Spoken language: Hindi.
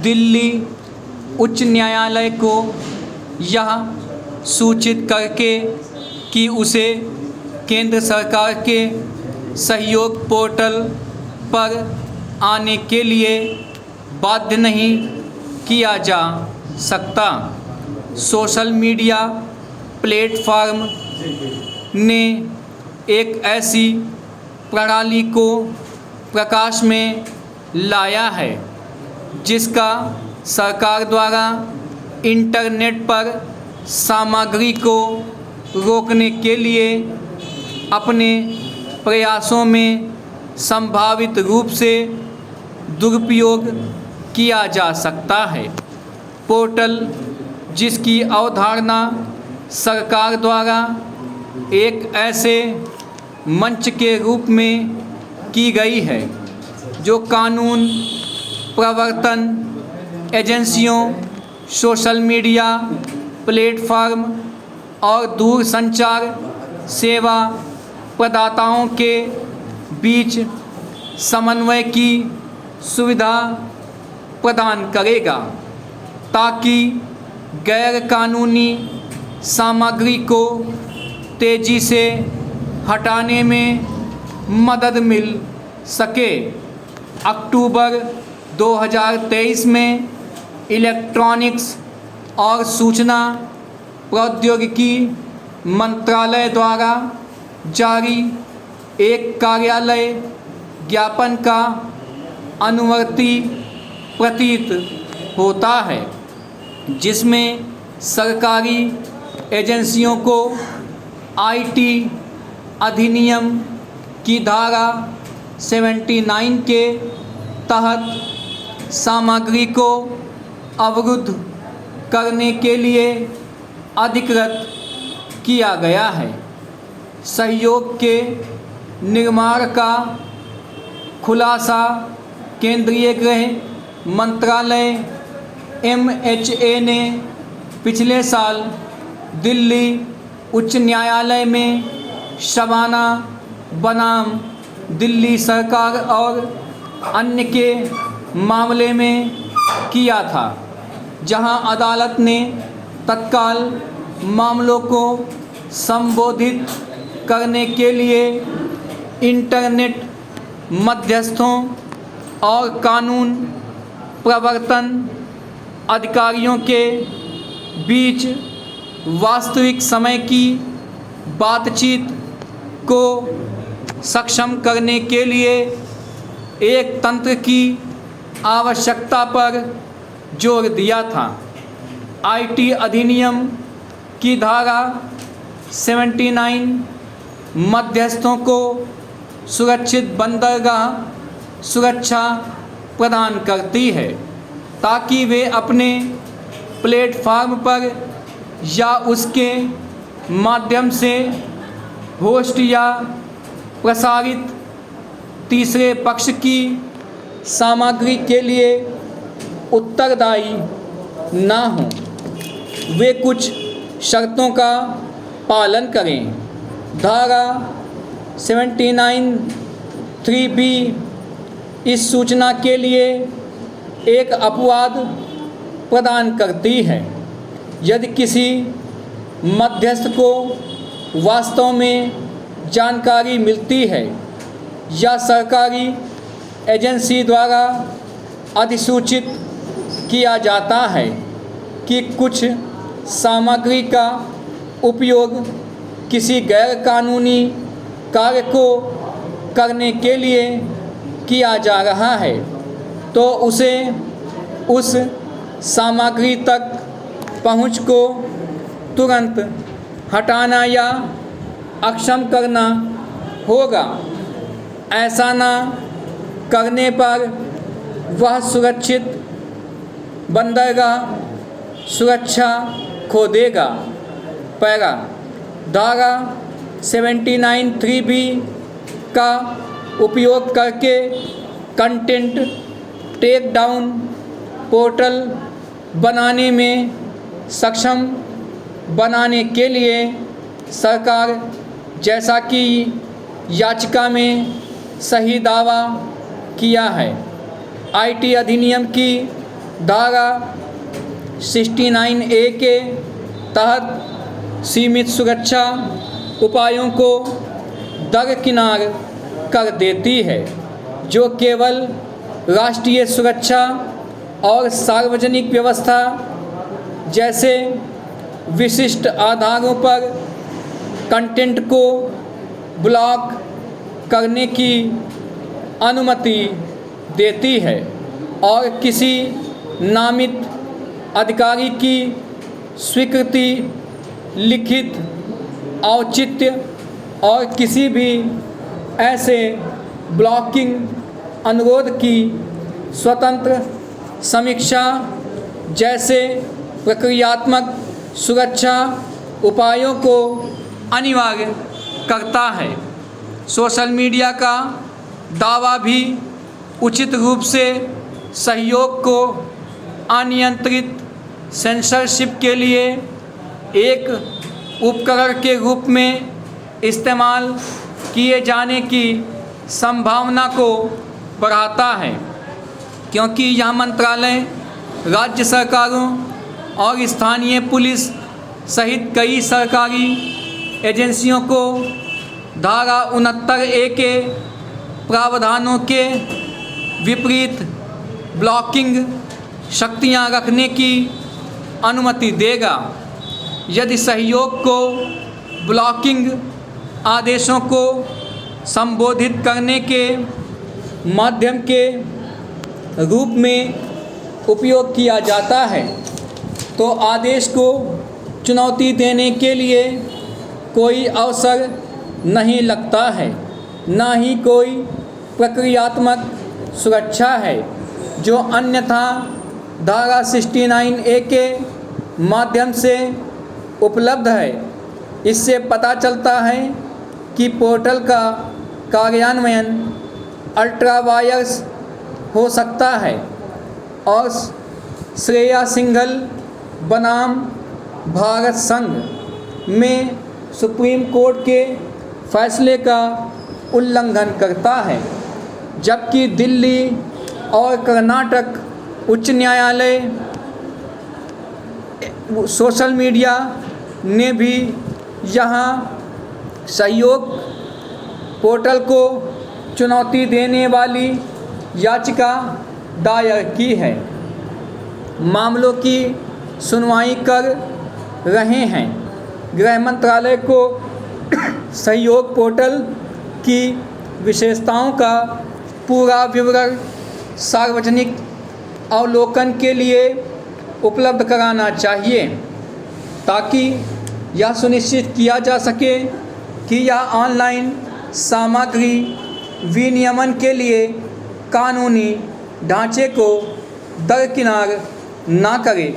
दिल्ली उच्च न्यायालय को यह सूचित करके कि उसे केंद्र सरकार के सहयोग पोर्टल पर आने के लिए बाध्य नहीं किया जा सकता। सोशल मीडिया प्लेटफॉर्म ने एक ऐसी प्रणाली को प्रकाश में लाया है जिसका सरकार द्वारा इंटरनेट पर सामग्री को रोकने के लिए अपने प्रयासों में संभावित रूप से दुरुपयोग किया जा सकता है। पोर्टल, जिसकी अवधारणा सरकार द्वारा एक ऐसे मंच के रूप में की गई है जो कानून प्रवर्तन एजेंसियों, सोशल मीडिया प्लेटफॉर्म और दूरसंचार सेवा प्रदाताओं के बीच समन्वय की सुविधा प्रदान करेगा ताकि गैर कानूनी सामग्री को तेज़ी से हटाने में मदद मिल सके। अक्टूबर 2023 में इलेक्ट्रॉनिक्स और सूचना प्रौद्योगिकी मंत्रालय द्वारा जारी एक कार्यालय ज्ञापन का अनुवर्ती प्रतीत होता है जिसमें सरकारी एजेंसियों को आईटी अधिनियम की धारा 79 के तहत सामग्री को अवरुद्ध करने के लिए अधिकृत किया गया है। सहयोग के निर्माण का खुलासा केंद्रीय गृह मंत्रालय MHA ने पिछले साल दिल्ली उच्च न्यायालय में शबाना बनाम दिल्ली सरकार और अन्य के मामले में किया था, जहां अदालत ने तत्काल मामलों को संबोधित करने के लिए इंटरनेट मध्यस्थों और कानून प्रवर्तन अधिकारियों के बीच वास्तविक समय की बातचीत को सक्षम करने के लिए एक तंत्र की आवश्यकता पर जोर दिया था। आईटी अधिनियम की धारा 79 मध्यस्थों को सुरक्षित बंदरगाह सुरक्षा प्रदान करती है ताकि वे अपने प्लेटफॉर्म पर या उसके माध्यम से होस्ट या प्रसारित तीसरे पक्ष की सामग्री के लिए उत्तरदायी ना हों। वे कुछ शर्तों का पालन करें। धारा 79(3)(b) इस सूचना के लिए एक अपवाद प्रदान करती है यदि किसी मध्यस्थ को वास्तव में जानकारी मिलती है या सरकारी एजेंसी द्वारा अधिसूचित किया जाता है कि कुछ सामग्री का उपयोग किसी गैर कानूनी कार्य को करने के लिए किया जा रहा है, तो उसे उस सामग्री तक पहुंच को तुरंत हटाना या अक्षम करना होगा। ऐसा न करने पर वह सुरक्षित बंदरगाह सुरक्षा खो देगा। पैरा धारा 79(3)(b) का उपयोग करके कंटेंट टेक डाउन पोर्टल बनाने में सक्षम बनाने के लिए सरकार, जैसा कि याचिका में सही दावा किया है, आईटी अधिनियम की धारा 69A के तहत सीमित सुरक्षा उपायों को दरकिनार कर देती है, जो केवल राष्ट्रीय सुरक्षा और सार्वजनिक व्यवस्था जैसे विशिष्ट आधारों पर कंटेंट को ब्लॉक करने की अनुमति देती है और किसी नामित अधिकारी की स्वीकृति, लिखित औचित्य और किसी भी ऐसे ब्लॉकिंग अनुरोध की स्वतंत्र समीक्षा जैसे प्रक्रियात्मक सुरक्षा उपायों को अनिवार्य करता है। सोशल मीडिया का दावा भी उचित रूप से सहयोग को अनियंत्रित सेंसरशिप के लिए एक उपकरण के रूप में इस्तेमाल किए जाने की संभावना को बढ़ाता है, क्योंकि यह मंत्रालय राज्य सरकारों और स्थानीय पुलिस सहित कई सरकारी एजेंसियों को धारा 69A के प्रावधानों के विपरीत ब्लॉकिंग शक्तियां रखने की अनुमति देगा। यदि सहयोग को ब्लॉकिंग आदेशों को संबोधित करने के माध्यम के रूप में उपयोग किया जाता है, तो आदेश को चुनौती देने के लिए कोई अवसर नहीं लगता है, ना ही कोई प्रक्रियात्मक सुरक्षा है, जो अन्यथा धारा 69A के माध्यम से उपलब्ध है। इससे पता चलता है कि पोर्टल का कार्यान्वयन अल्ट्रा वायर्स हो सकता है और श्रेया सिंघल बनाम भारत संघ में सुप्रीम कोर्ट के फैसले का उल्लंघन करता है, जबकि दिल्ली और कर्नाटक उच्च न्यायालय सोशल मीडिया ने भी यहाँ सहयोग पोर्टल को चुनौती देने वाली याचिका दायर की है। मामलों की सुनवाई कर रहे हैं। गृह मंत्रालय को सहयोग पोर्टल की विशेषताओं का पूरा विवरण सार्वजनिक अवलोकन के लिए उपलब्ध कराना चाहिए, ताकि यह सुनिश्चित किया जा सके कि यह ऑनलाइन सामग्री विनियमन के लिए कानूनी ढांचे को दरकिनार ना करे।